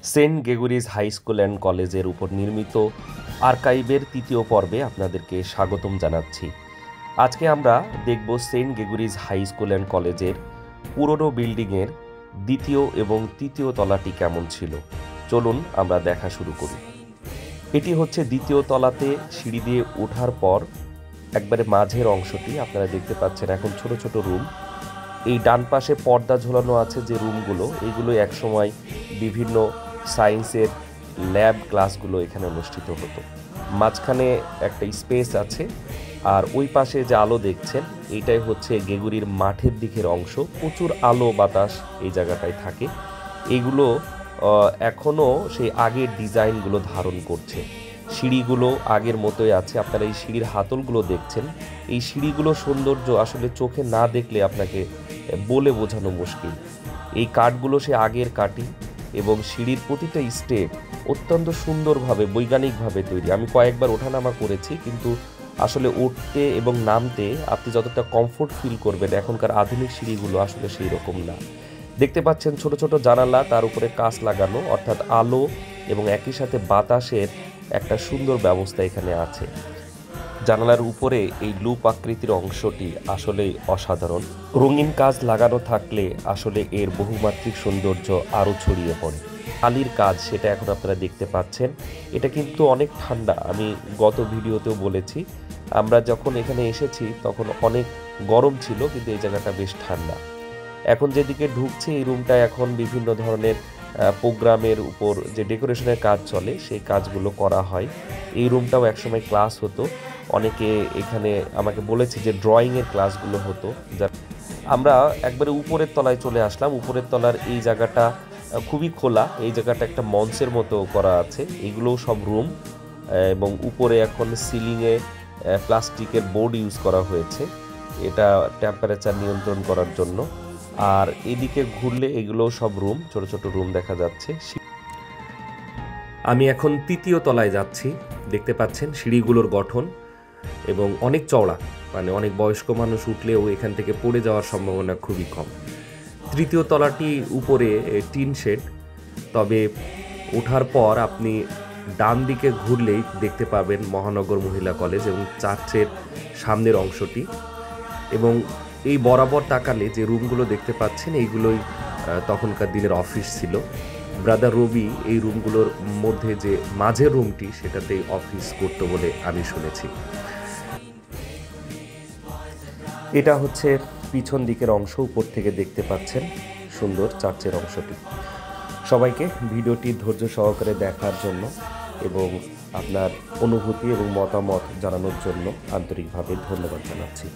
Saint Gregory's high school and কলেজের উপর নির্মিত আর্কাইভের তৃতীয় পর্বে আপনাদেরকে স্বাগতম জানাচ্ছি। আজকে আমরা দেখব saint Gregory's high school and কলেজের পুরনো বিল্ডিংয়ের দ্বিতীয় এবং তৃতীয় তলাটি কেমন ছিল। চলুন আমরা দেখা শুরু করি। এটি হচ্ছে দ্বিতীয় তলাতে সিঁড়ি দিয়ে ওঠার পর একবারে মাঝের অংশটি আপনারা দেখতে পাচ্ছেন। এখন ছোট ছোট রুম, এই ডান পাশে পর্দা ঝোলানো আছে যে রুমগুলো, এইগুলো একসময় বিভিন্ন সায়েন্সের ল্যাব ক্লাসগুলো এখানে অনুষ্ঠিত হতো। মাঝখানে একটা স্পেস আছে, আর ওই পাশে যে আলো দেখছেন এইটাই হচ্ছে গেগুরির মাঠের দিকের অংশ। প্রচুর আলো বাতাস এই জায়গাটায় থাকে। এইগুলো এখনও সেই আগের ডিজাইনগুলো ধারণ করছে। সিঁড়িগুলো আগের মতোই আছে। আপনারা এই সিঁড়ির হাতলগুলো দেখছেন। এই সিঁড়িগুলো সৌন্দর্য আসলে চোখে না দেখলে আপনাকে বলে বোঝানো মুশকিল। এই কাঠগুলো সে আগের কাঠই, এবং সিঁড়ির প্রতিটা স্টেপ অত্যন্ত সুন্দরভাবে বৈজ্ঞানিকভাবে তৈরি। আমি কয়েকবার ওঠানামা করেছি, কিন্তু আসলে উঠতে এবং নামতে আপনি যতটা কমফোর্ট ফিল করবেন এখনকার আধুনিক সিঁড়িগুলো আসলে সেই রকম না। দেখতে পাচ্ছেন ছোট ছোট জানালা, তার উপরে কাঁচ লাগানো, অর্থাৎ আলো এবং একই সাথে বাতাসের একটা সুন্দর ব্যবস্থা এখানে আছে। জানালার উপরে এই লুপ আকৃতির অংশটি আসলেই অসাধারণ। রঙিন কাজ লাগানো থাকলে আসলে এর বহুমাত্রিক সৌন্দর্য আরও ছড়িয়ে পড়ে। আলির কাজ সেটা এখন আপনারা দেখতে পাচ্ছেন। এটা কিন্তু অনেক ঠান্ডা। আমি গত ভিডিওতেও বলেছি, আমরা যখন এখানে এসেছি তখন অনেক গরম ছিল, কিন্তু এই জায়গাটা বেশ ঠান্ডা। এখন যেদিকে ঢুকছে এই রুমটা এখন বিভিন্ন ধরনের প্রোগ্রামের উপর যে ডেকোরেশনের কাজ চলে সেই কাজগুলো করা হয়। এই রুমটাও একসময় ক্লাস হতো। অনেকে এখানে আমাকে বলেছে যে ড্রয়িংয়ের ক্লাসগুলো হতো। আমরা একবারে উপরের তলায় চলে আসলাম। উপরের তলার এই জায়গাটা খুবই খোলা। এই জায়গাটা একটা মঞ্চের মতো করা আছে। এইগুলোও সব রুম, এবং উপরে এখন সিলিংয়ে প্লাস্টিকের বোর্ড ইউজ করা হয়েছে, এটা টেম্পারেচার নিয়ন্ত্রণ করার জন্য। আর এদিকে ঘুরলে এগুলো সব রুম, ছোট ছোট রুম দেখা যাচ্ছে। আমি এখন তৃতীয় তলায় যাচ্ছি। দেখতে পাচ্ছেন সিঁড়িগুলোর গঠন এবং অনেক চওড়া, মানে অনেক বয়স্ক মানুষ উঠলেও এখান থেকে পড়ে যাওয়ার সম্ভাবনা খুবই কম। তৃতীয় তলাটি উপরে টিন শেড, তবে ওঠার পর আপনি ডান দিকে ঘুরলেই দেখতে পাবেন মহানগর মহিলা কলেজ এবং চার্চের সামনের অংশটি। এবং এই বরাবর তাকালে যে রুমগুলো দেখতে পাচ্ছেন এইগুলোই তখনকার দিনের অফিস ছিল। ব্রাদার রবি এই রুমগুলোর মধ্যে যে মাঝের রুমটি সেটাতেই অফিস করতো বলে আমি শুনেছি। এটা হচ্ছে পিছন দিকের অংশ, উপর থেকে দেখতে পাচ্ছেন সুন্দর চার্চের অংশটি। সবাইকে ভিডিওটি ধৈর্য সহকারে দেখার জন্য এবং আপনার অনুভূতি এবং মতামত জানানোর জন্য আন্তরিকভাবে ধন্যবাদ জানাচ্ছি।